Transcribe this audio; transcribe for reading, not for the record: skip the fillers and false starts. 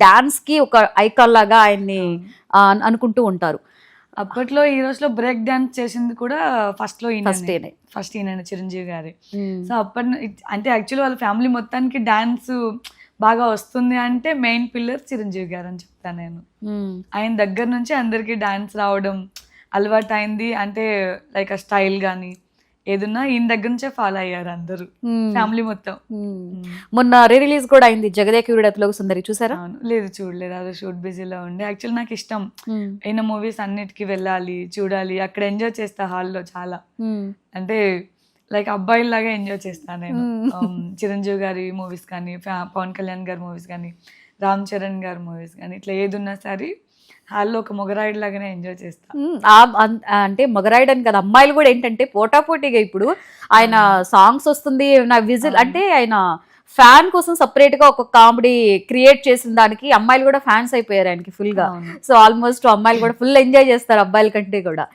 Dance కి ఒక icon లాగా ఆయన్ని అనుకుంటూ ఉంటారు. అప్పట్లో ఈ రోజులో బ్రేక్ డాన్స్ చేసింది కూడా ఫస్ట్ ఈయనే. ఈయన చిరంజీవి గారి. సో అంటే యాక్చువల్లీ వాళ్ళ ఫ్యామిలీ మొత్తానికి డాన్స్ బాగా వస్తుంది అంటే మెయిన్ పిల్లర్ చిరంజీవి గారు అని చెప్తాను నేను. ఆయన దగ్గర నుంచి అందరికి డాన్స్ రావడం అలవాటు అయింది. అంటే లైక్ ఆ స్టైల్ గానీ ఏదన్నా ఈయన దగ్గర నుంచే ఫాలో అయ్యారు అందరూ, ఫ్యామిలీ మొత్తం. మొన్న రిలీజ్ కూడా అయింది జగదేక వీరుడు సుందరి, చూసారా? లేదు, చూడలేదు. అదే షూట్ బిజీలో ఉండే. యాక్చువల్ నాకు ఇష్టం అయిన మూవీస్ అన్నిటికీ వెళ్ళాలి, చూడాలి, అక్కడ ఎంజాయ్ చేస్తా హాల్లో చాలా. అంటే లైక్ అబ్బాయిలాగా ఎంజాయ్ చేస్తాను నేను. చిరంజీవి గారి మూవీస్ కానీ, పవన్ కళ్యాణ్ గారి మూవీస్ కానీ, రామ్ చరణ్ గారి మూవీస్ కానీ, ఇట్లా ఏది ఉన్నా సరే హాల్లో ఒక మొగరాయిడ్ లాగానే ఎంజాయ్ చేస్తా. అంటే మొగరాయిడ్ అని కదా, అమ్మాయిలు కూడా ఏంటంటే పోటాపోటీగా ఇప్పుడు ఆయన సాంగ్స్ వస్తుంది నా విజిల్ అంటే ఆయన ఫ్యాన్ కోసం సపరేట్ గా ఒక కామెడీ క్రియేట్ చేసిన దానికి అమ్మాయిలు కూడా ఫ్యాన్స్ అయిపోయారు ఆయనకి ఫుల్ గా. సో ఆల్మోస్ట్ అమ్మాయిలు కూడా ఫుల్ ఎంజాయ్ చేస్తారు అబ్బాయిల కంటే కూడా.